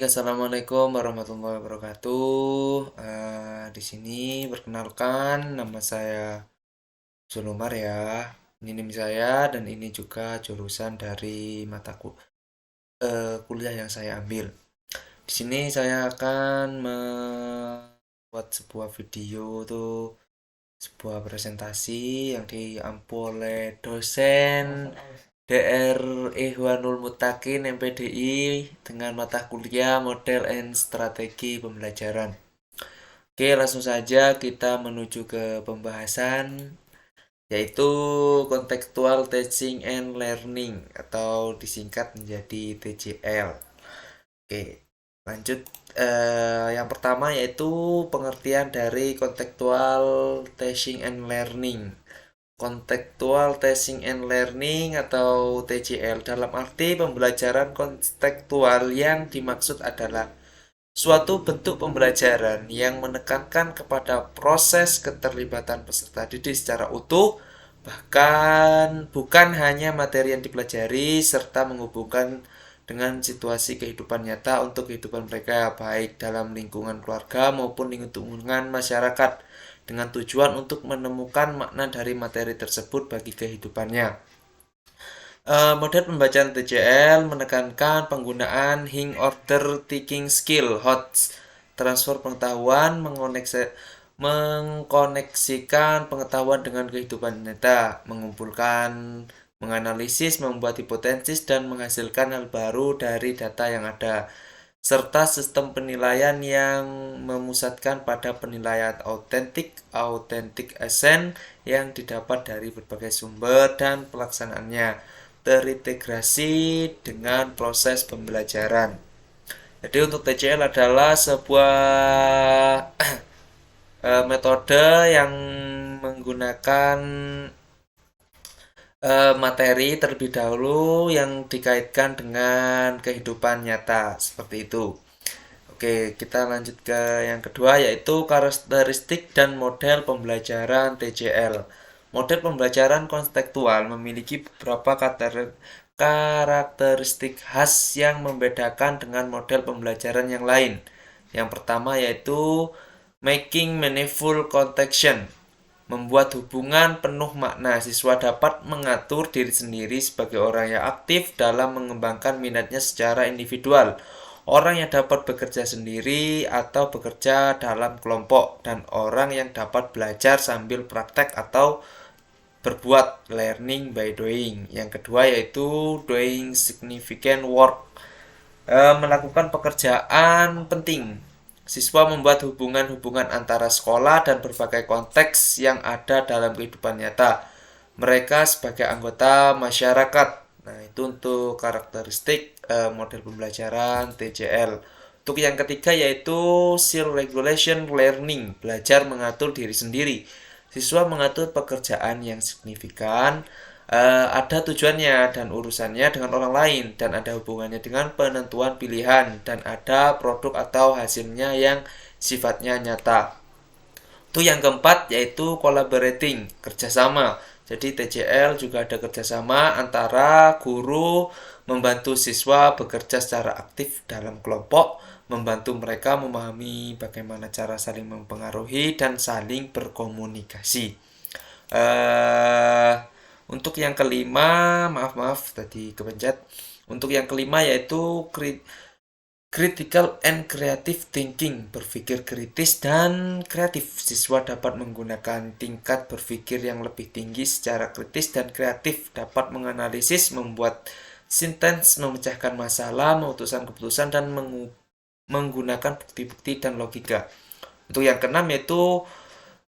Assalamualaikum warahmatullahi wabarakatuh. Di sini perkenalkan nama saya Zulumar ya. Ini NIM saya dan ini juga jurusan dari kuliah yang saya ambil. Di sini saya akan membuat sebuah video tuh, sebuah presentasi yang diampu oleh dosen Dr. Ihwanul Mutakin MPDI dengan mata kuliah Model and Strategi Pembelajaran. Oke, langsung saja kita menuju ke pembahasan yaitu Contextual Teaching and Learning atau disingkat menjadi TCL. Oke, lanjut. Yang pertama yaitu pengertian dari Contextual Teaching and Learning. Contextual Teaching and Learning atau TCL dalam arti pembelajaran kontekstual yang dimaksud adalah suatu bentuk pembelajaran yang menekankan kepada proses keterlibatan peserta didik secara utuh, bahkan bukan hanya materi yang dipelajari, serta menghubungkan dengan situasi kehidupan nyata untuk kehidupan mereka, baik dalam lingkungan keluarga maupun lingkungan masyarakat, dengan tujuan untuk menemukan makna dari materi tersebut bagi kehidupannya. Model pembacaan TCL menekankan penggunaan hing order taking skill HOTS, transfer pengetahuan, mengkoneksikan pengetahuan dengan kehidupan nyata, mengumpulkan, menganalisis, membuat hipotesis, dan menghasilkan hal baru dari data yang ada, serta sistem penilaian yang memusatkan pada penilaian autentik esen yang didapat dari berbagai sumber dan pelaksanaannya terintegrasi dengan proses pembelajaran. Jadi untuk TCL adalah sebuah metode yang menggunakan materi terlebih dahulu yang dikaitkan dengan kehidupan nyata seperti itu. Oke, kita lanjut ke yang kedua yaitu karakteristik dan model pembelajaran TCL. Model pembelajaran kontekstual memiliki beberapa karakteristik khas yang membedakan dengan model pembelajaran yang lain. Yang pertama yaitu making meaningful connection, membuat hubungan penuh makna. Siswa dapat mengatur diri sendiri sebagai orang yang aktif dalam mengembangkan minatnya secara individual, orang yang dapat bekerja sendiri atau bekerja dalam kelompok, dan orang yang dapat belajar sambil praktek atau berbuat, learning by doing. Yang kedua yaitu doing significant work, melakukan pekerjaan penting. Siswa membuat hubungan-hubungan antara sekolah dan berbagai konteks yang ada dalam kehidupan nyata. Mereka sebagai anggota masyarakat. Nah, itu untuk karakteristik model pembelajaran TCL. Untuk yang ketiga yaitu self-regulation learning, belajar mengatur diri sendiri. Siswa mengatur pekerjaan yang signifikan, ada tujuannya dan urusannya dengan orang lain, dan ada hubungannya dengan penentuan pilihan, dan ada produk atau hasilnya yang sifatnya nyata. Itu yang keempat yaitu collaborating, kerjasama. Jadi TCL juga ada kerjasama antara guru membantu siswa bekerja secara aktif dalam kelompok, membantu mereka memahami bagaimana cara saling mempengaruhi dan saling berkomunikasi. Untuk yang kelima, maaf tadi kepencet. Untuk yang kelima yaitu critical and creative thinking, berpikir kritis dan kreatif. Siswa dapat menggunakan tingkat berpikir yang lebih tinggi secara kritis dan kreatif, dapat menganalisis, membuat sintens, memecahkan masalah, memutuskan keputusan, dan menggunakan bukti-bukti dan logika. Untuk yang keenam yaitu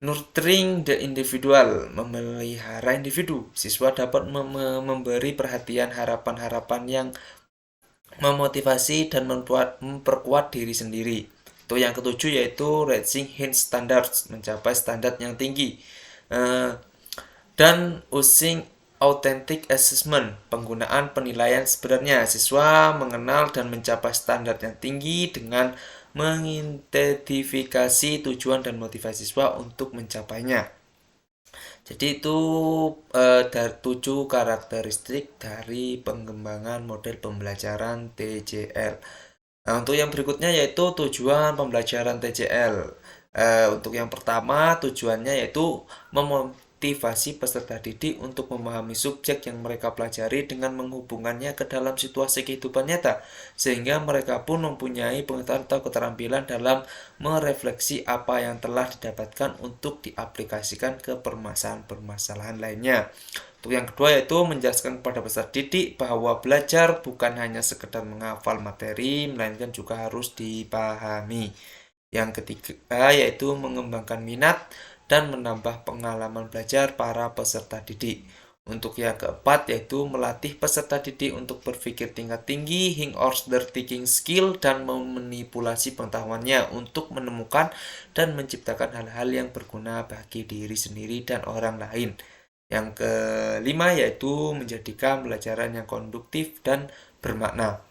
nurturing the individual, memelihara individu. Siswa dapat memberi perhatian, harapan-harapan yang memotivasi dan memperkuat diri sendiri. Itu yang ketujuh yaitu reaching high standards, mencapai standar yang tinggi. Dan using authentic assessment, penggunaan penilaian sebenarnya. Siswa mengenal dan mencapai standar yang tinggi dengan mengidentifikasi tujuan dan motivasi siswa untuk mencapainya. Jadi itu dari 7 karakteristik dari pengembangan model pembelajaran TCL. Nah, untuk yang berikutnya yaitu tujuan pembelajaran TJL. Untuk yang pertama, tujuannya yaitu memotivasi peserta didik untuk memahami subjek yang mereka pelajari dengan menghubungkannya ke dalam situasi kehidupan nyata, sehingga mereka pun mempunyai pengetahuan atau keterampilan dalam merefleksi apa yang telah didapatkan untuk diaplikasikan ke permasalahan-permasalahan lainnya. Untuk yang kedua yaitu menjelaskan kepada peserta didik bahwa belajar bukan hanya sekedar menghafal materi, melainkan juga harus dipahami. Yang ketiga yaitu mengembangkan minat dan menambah pengalaman belajar para peserta didik. Untuk yang keempat yaitu melatih peserta didik untuk berpikir tingkat tinggi, hingga order taking skill, dan memanipulasi pengetahuannya untuk menemukan dan menciptakan hal-hal yang berguna bagi diri sendiri dan orang lain. Yang kelima yaitu menjadikan pembelajaran yang konduktif dan bermakna.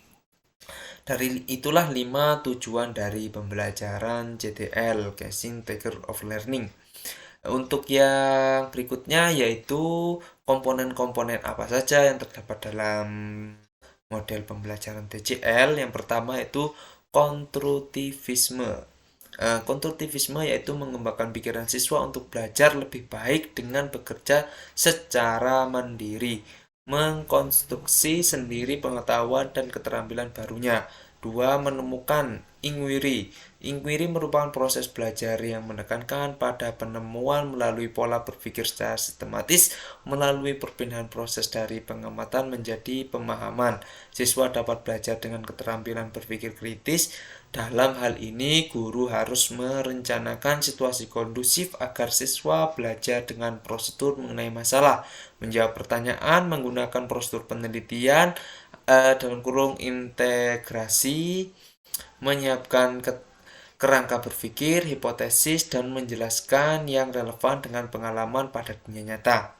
Dari itulah 5 tujuan dari pembelajaran CTL, Casing Taker of Learning. Untuk yang berikutnya yaitu komponen-komponen apa saja yang terdapat dalam model pembelajaran TCL. Yang pertama yaitu konstruktivisme. Konstruktivisme yaitu mengembangkan pikiran siswa untuk belajar lebih baik dengan bekerja secara mandiri, mengkonstruksi sendiri pengetahuan dan keterampilan barunya. Dua, menemukan inquiry. Inquiry merupakan proses belajar yang menekankan pada penemuan melalui pola berpikir secara sistematis, melalui perpindahan proses dari pengamatan menjadi pemahaman. Siswa dapat belajar dengan keterampilan berpikir kritis. Dalam hal ini, guru harus merencanakan situasi kondusif agar siswa belajar dengan prosedur mengenai masalah, menjawab pertanyaan menggunakan prosedur penelitian, dalam kurung integrasi, menyiapkan kerangka berpikir, hipotesis, dan menjelaskan yang relevan dengan pengalaman pada dunia nyata.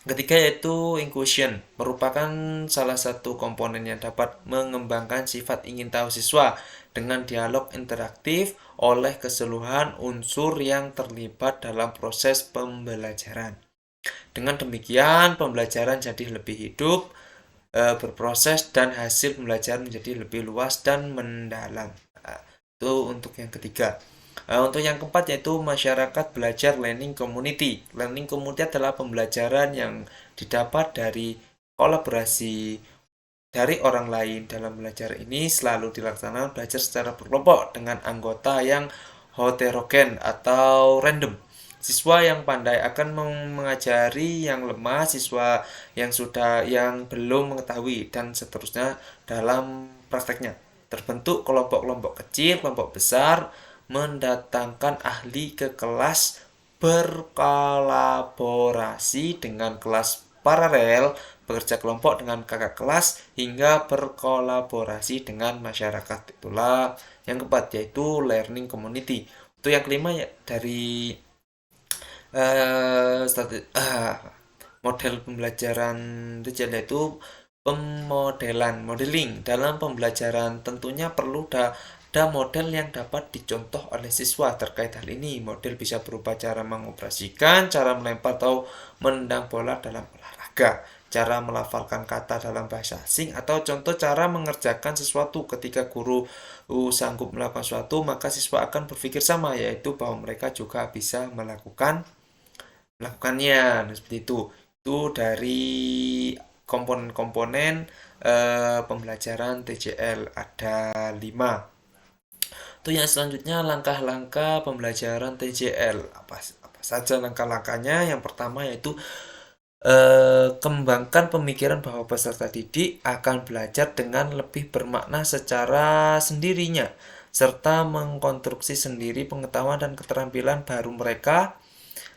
Ketiga yaitu inclusion, merupakan salah satu komponen yang dapat mengembangkan sifat ingin tahu siswa dengan dialog interaktif oleh keseluruhan unsur yang terlibat dalam proses pembelajaran. Dengan demikian, pembelajaran jadi lebih hidup, berproses, dan hasil pembelajaran menjadi lebih luas dan mendalam. Itu untuk yang ketiga. Untuk yang keempat yaitu masyarakat belajar learning community. Learning community adalah pembelajaran yang didapat dari kolaborasi dari orang lain. Dalam belajar ini selalu dilaksanakan belajar secara berkelompok dengan anggota yang heterogen atau random. Siswa yang pandai akan mengajari yang lemah, siswa yang belum mengetahui, dan seterusnya dalam prakteknya. Terbentuk kelompok-kelompok kecil, kelompok besar, mendatangkan ahli ke kelas, berkolaborasi dengan kelas paralel, bekerja kelompok dengan kakak kelas, hingga berkolaborasi dengan masyarakat. Itulah yang keempat yaitu learning community. Itu yang kelima ya dari model pembelajaran digital yaitu modeling. Dalam pembelajaran tentunya perlu ada model yang dapat dicontoh oleh siswa terkait hal ini. Model bisa berupa cara mengoperasikan, cara melempar atau menendang bola dalam olahraga, cara melafalkan kata dalam bahasa asing, atau contoh cara mengerjakan sesuatu. Ketika guru sanggup melakukan sesuatu, maka siswa akan berpikir sama, yaitu bahwa mereka juga bisa melakukannya. Nah, seperti itu dari komponen-komponen pembelajaran TJL ada 5. Itu yang selanjutnya langkah-langkah pembelajaran TJL. Apa saja langkah-langkahnya? Yang pertama yaitu kembangkan pemikiran bahwa peserta didik akan belajar dengan lebih bermakna secara sendirinya, serta mengkonstruksi sendiri pengetahuan dan keterampilan baru mereka.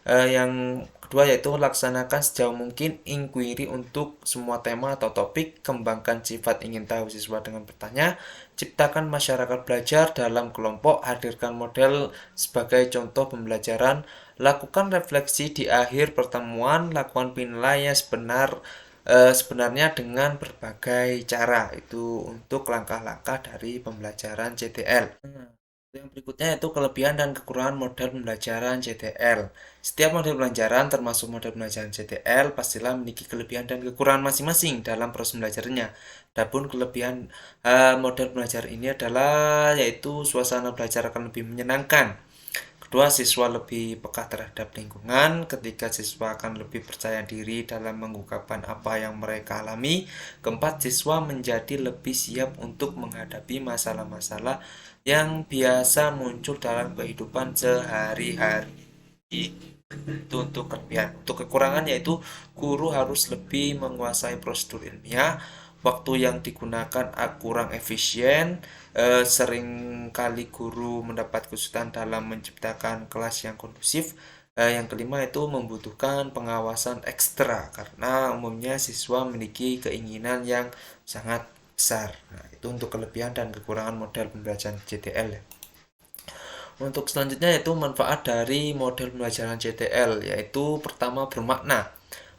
Yang kedua yaitu laksanakan sejauh mungkin inquiry untuk semua tema atau topik, kembangkan sifat ingin tahu siswa dengan bertanya, ciptakan masyarakat belajar dalam kelompok, hadirkan model sebagai contoh pembelajaran, lakukan refleksi di akhir pertemuan, lakukan penilaian sebenarnya dengan berbagai cara. Itu untuk langkah-langkah dari pembelajaran CTL. Yang berikutnya yaitu kelebihan dan kekurangan model pembelajaran CTL. Setiap model pembelajaran termasuk model pembelajaran CTL pastilah memiliki kelebihan dan kekurangan masing-masing dalam proses belajarnya. Adapun kelebihan model belajar ini adalah yaitu suasana belajar akan lebih menyenangkan. Kedua, siswa lebih peka terhadap lingkungan. Ketiga, siswa akan lebih percaya diri dalam mengungkapkan apa yang mereka alami. Keempat, siswa menjadi lebih siap untuk menghadapi masalah-masalah yang biasa muncul dalam kehidupan sehari-hari. Itu untuk kelebihan. Untuk kekurangan yaitu guru harus lebih menguasai prosedur ilmiah, waktu yang digunakan kurang efisien, sering kali guru mendapat kesulitan dalam menciptakan kelas yang kondusif. Yang kelima itu membutuhkan pengawasan ekstra karena umumnya siswa memiliki keinginan yang sangat besar. Nah, itu untuk kelebihan dan kekurangan model pembelajaran CTL ya. Untuk selanjutnya yaitu manfaat dari model pembelajaran CTL, yaitu pertama bermakna.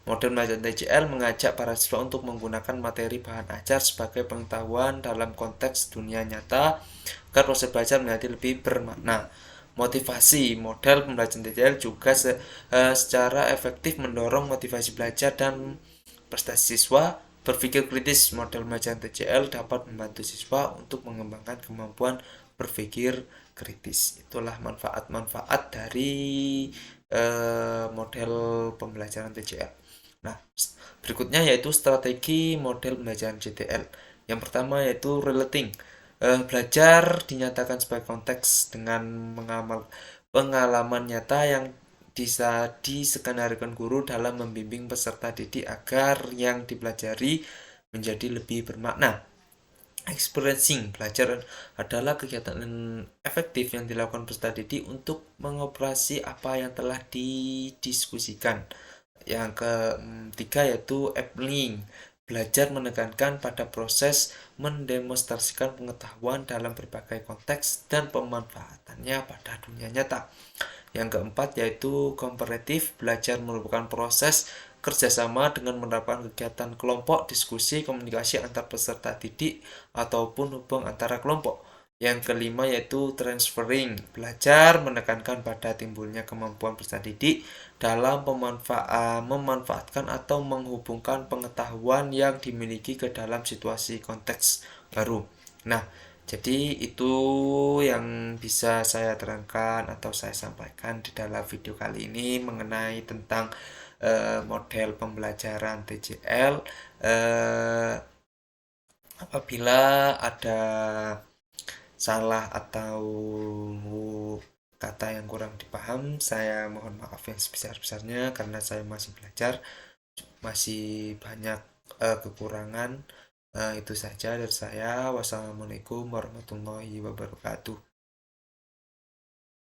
Model pembelajaran TCL mengajak para siswa untuk menggunakan materi bahan ajar sebagai pengetahuan dalam konteks dunia nyata agar proses belajar menjadi lebih bermakna. Motivasi model pembelajaran TCL juga secara efektif mendorong motivasi belajar dan prestasi siswa. Berpikir kritis, model pembelajaran TCL dapat membantu siswa untuk mengembangkan kemampuan berpikir kritis. Itulah manfaat-manfaat dari model pembelajaran TCL. Nah, berikutnya yaitu strategi model pembelajaran CTL. Yang pertama yaitu relating. Belajar dinyatakan sebagai konteks dengan mengamal pengalaman nyata yang bisa diskenarikan guru dalam membimbing peserta didik agar yang dipelajari menjadi lebih bermakna. Experiencing, belajar adalah kegiatan efektif yang dilakukan peserta didik untuk mengoperasi apa yang telah didiskusikan. Yang ketiga yaitu applying. Belajar menekankan pada proses mendemonstrasikan pengetahuan dalam berbagai konteks dan pemanfaatannya pada dunia nyata. Yang keempat yaitu komparatif. Belajar merupakan proses kerjasama dengan menerapkan kegiatan kelompok, diskusi, komunikasi antar peserta didik, ataupun hubung antara kelompok. Yang kelima yaitu transferring. Belajar menekankan pada timbulnya kemampuan peserta didik dalam memanfaatkan atau menghubungkan pengetahuan yang dimiliki ke dalam situasi konteks baru. Nah, jadi itu yang bisa saya terangkan atau saya sampaikan di dalam video kali ini mengenai tentang model pembelajaran TCL. Apabila ada salah atau kata yang kurang dipaham, saya mohon maaf yang sebesar-besarnya karena saya masih belajar, masih banyak kekurangan. Itu saja dari saya. Wassalamualaikum warahmatullahi wabarakatuh.